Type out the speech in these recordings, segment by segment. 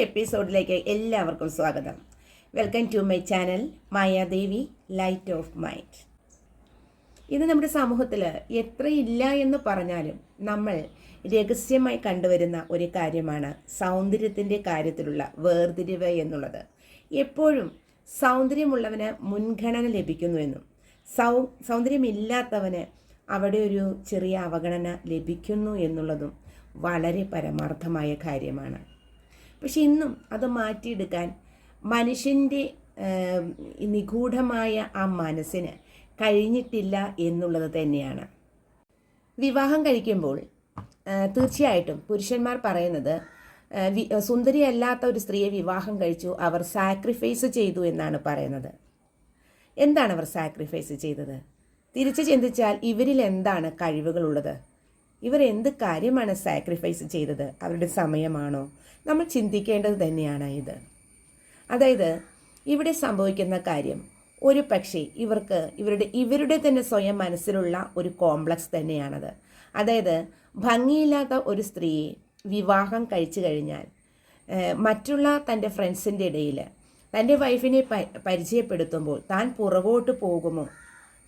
എപ്പിസോഡിലേക്ക് എല്ലാവർക്കും സ്വാഗതം. Welcome to my channel Mayadevi light of mind. ഇത് നമ്മുടെ സമൂഹത്തിൽ എത്രയില്ല എന്ന് പറഞ്ഞാലും നമ്മൾ രഹസ്യമായി കണ്ടുവരുന്ന ഒരു കാര്യമാണ് സൗന്ദര്യത്തിൻ്റെ കാര്യത്തിലുള്ള വേർതിരിവ് എന്നുള്ളത്. എപ്പോഴും സൗന്ദര്യമുള്ളവന് മുൻഗണന ലഭിക്കുന്നുവെന്നും സൗന്ദര്യമില്ലാത്തവന് അവിടെ ഒരു ചെറിയ അവഗണന ലഭിക്കുന്നു എന്നുള്ളതും വളരെ പരമാർത്ഥമായ കാര്യമാണ്. പക്ഷെ ഇന്നും അത് മാറ്റിയെടുക്കാൻ മനുഷ്യൻ്റെ നിഗൂഢമായ ആ മനസ്സിന് കഴിഞ്ഞിട്ടില്ല എന്നുള്ളത് തന്നെയാണ്. വിവാഹം കഴിക്കുമ്പോൾ തീർച്ചയായിട്ടും പുരുഷന്മാർ പറയുന്നത് സുന്ദരിയല്ലാത്ത ഒരു സ്ത്രീയെ വിവാഹം കഴിച്ചു, അവർ സാക്രിഫൈസ് ചെയ്തു എന്നാണ് പറയുന്നത്. എന്താണ് അവർ സാക്രിഫൈസ് ചെയ്തത്? തിരിച്ചു ചിന്തിച്ചാൽ ഇവരിൽ എന്താണ് കഴിവുകളുള്ളത്? ഇവർ എന്ത് കാര്യമാണ് സാക്രിഫൈസ് ചെയ്തത്? അവരുടെ സമയമാണോ? നമ്മൾ ചിന്തിക്കേണ്ടത് തന്നെയാണ് ഇത്. അതായത് ഇവിടെ സംഭവിക്കുന്ന കാര്യം ഒരു പക്ഷേ ഇവരുടെ തന്നെ സ്വയം മനസ്സിലുള്ള ഒരു കോംപ്ലക്സ് തന്നെയാണത്. അതായത് ഭംഗിയില്ലാത്ത ഒരു സ്ത്രീയെ വിവാഹം കഴിച്ചു കഴിഞ്ഞാൽ മറ്റുള്ള തൻ്റെ ഫ്രണ്ട്സിൻ്റെ ഇടയിൽ തൻ്റെ വൈഫിനെ പരിചയപ്പെടുത്തുമ്പോൾ താൻ പുറകോട്ട് പോകുമോ,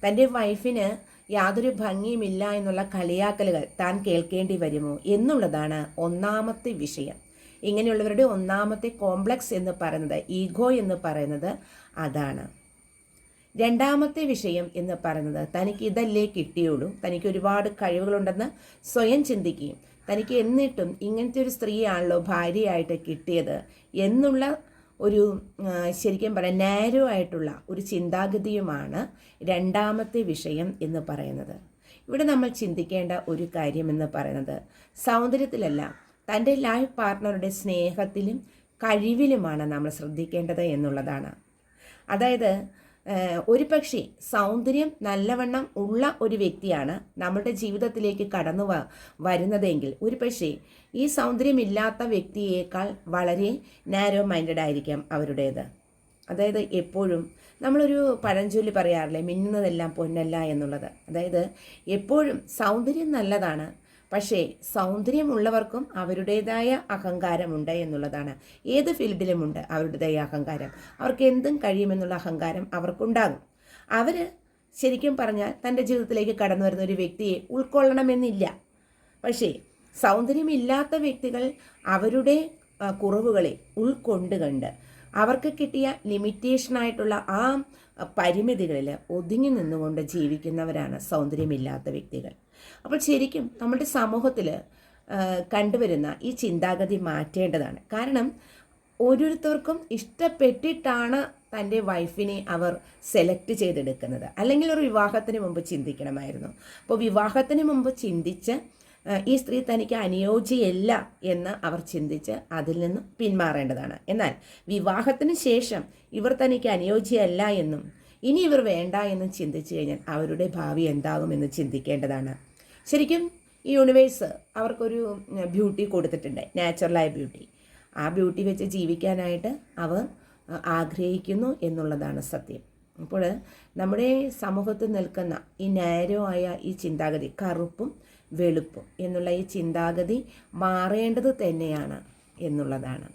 തൻ്റെ വൈഫിന് യാതൊരു ഭംഗിയുമില്ല എന്നുള്ള കളിയാക്കലുകൾ താൻ കേൾക്കേണ്ടി വരുമോ എന്നുള്ളതാണ് ഒന്നാമത്തെ വിഷയം. ഇങ്ങനെയുള്ളവരുടെ ഒന്നാമത്തെ കോംപ്ലക്സ് എന്ന് പറയുന്നത്, ഈഗോ എന്ന് പറയുന്നത് അതാണ്. രണ്ടാമത്തെ വിഷയം എന്ന് പറയുന്നത് തനിക്ക് ഇതല്ലേ കിട്ടിയുള്ളൂ, തനിക്ക് ഒരുപാട് കഴിവുകളുണ്ടെന്ന് സ്വയം ചിന്തിക്കുകയും തനിക്ക് എന്നിട്ടും ഇങ്ങനത്തെ ഒരു സ്ത്രീയാണല്ലോ ഭാര്യയായിട്ട് കിട്ടിയത് എന്നുള്ള ഒരു ശരിക്കും പറയാം നാരോ ആയിട്ടുള്ള ഒരു ചിന്താഗതിയുമാണ് രണ്ടാമത്തെ വിഷയം എന്ന് പറയുന്നത്. ഇവിടെ നമ്മൾ ചിന്തിക്കേണ്ട ഒരു കാര്യമെന്ന് പറയുന്നത് സൗന്ദര്യത്തിലല്ല, തൻ്റെ ലൈഫ് പാർട്ട്ണറുടെ സ്നേഹത്തിലും കഴിവിലുമാണ് നമ്മൾ ശ്രദ്ധിക്കേണ്ടത് എന്നുള്ളതാണ്. അതായത് ഒരു പക്ഷേ സൗന്ദര്യം നല്ലവണ്ണം ഉള്ള ഒരു വ്യക്തിയാണ് നമ്മളുടെ ജീവിതത്തിലേക്ക് കടന്നു വരുന്നതെങ്കിൽ ഒരു പക്ഷേ ഈ സൗന്ദര്യമില്ലാത്ത വ്യക്തിയേക്കാൾ വളരെ നാരോ മൈൻഡഡ് ആയിരിക്കാം അവരുടേത്. അതായത് എപ്പോഴും നമ്മളൊരു പഴഞ്ചൊല്ലി പറയാറില്ലേ, മിന്നുന്നതെല്ലാം പൊന്നല്ല എന്നുള്ളത്. അതായത് എപ്പോഴും സൗന്ദര്യം നല്ലതാണ്, പക്ഷേ സൗന്ദര്യമുള്ളവർക്കും അവരുടേതായ അഹങ്കാരമുണ്ട് എന്നുള്ളതാണ്. ഏത് ഫീൽഡിലുമുണ്ട് അവരുടേതായ അഹങ്കാരം. അവർക്ക് എന്തും കഴിയുമെന്നുള്ള അഹങ്കാരം അവർക്കുണ്ടാകും. അവർ ശരിക്കും പറഞ്ഞാൽ തൻ്റെ ജീവിതത്തിലേക്ക് കടന്നു വരുന്ന ഒരു വ്യക്തിയെ ഉൾക്കൊള്ളണമെന്നില്ല. പക്ഷേ സൗന്ദര്യമില്ലാത്ത വ്യക്തികൾ അവരുടെ കുറവുകളെ ഉൾക്കൊണ്ടുകണ്ട് അവർക്ക് കിട്ടിയ ലിമിറ്റേഷനായിട്ടുള്ള ആ പരിമിതികളിൽ ഒതുങ്ങി നിന്നുകൊണ്ട് ജീവിക്കുന്നവരാണ് സൗന്ദര്യമില്ലാത്ത വ്യക്തികൾ. അപ്പോൾ ശരിക്കും നമ്മുടെ സമൂഹത്തിൽ കണ്ടുവരുന്ന ഈ ചിന്താഗതി മാറ്റേണ്ടതാണ്. കാരണം ഓരോരുത്തർക്കും ഇഷ്ടപ്പെട്ടിട്ടാണ് തൻ്റെ വൈഫിനെ അവർ സെലക്ട് ചെയ്തെടുക്കുന്നത്. അല്ലെങ്കിൽ ഒരു വിവാഹത്തിന് മുമ്പ് ചിന്തിക്കണമായിരുന്നു. അപ്പോൾ വിവാഹത്തിന് മുമ്പ് ചിന്തിച്ച് ഈ സ്ത്രീ തനിക്ക് അനുയോജ്യയല്ല എന്ന് അവർ ചിന്തിച്ച് അതിൽ നിന്ന് പിന്മാറേണ്ടതാണ്. എന്നാൽ വിവാഹത്തിന് ശേഷം ഇവർ തനിക്ക് അനുയോജ്യമല്ല എന്നും ഇനി ഇവർ വേണ്ട എന്നും ചിന്തിച്ചു കഴിഞ്ഞാൽ അവരുടെ ഭാവി എന്താകുമെന്ന് ചിന്തിക്കേണ്ടതാണ്. ശരിക്കും ഈ യൂണിവേഴ്സ് അവർക്കൊരു ബ്യൂട്ടി കൊടുത്തിട്ടുണ്ട്, നാച്ചുറലായ ബ്യൂട്ടി. ആ ബ്യൂട്ടി വെച്ച് ജീവിക്കാനായിട്ട് അവർ ആഗ്രഹിക്കുന്നു എന്നുള്ളതാണ് സത്യം. അപ്പോൾ നമ്മുടെ സമൂഹത്തിൽ നിൽക്കുന്ന ഈ നാരോ ആയ ഈ ചിന്താഗതി, കറുപ്പും വെളുപ്പും എന്നുള്ള ഈ ചിന്താഗതി മാറേണ്ടത് തന്നെയാണ് എന്നുള്ളതാണ്.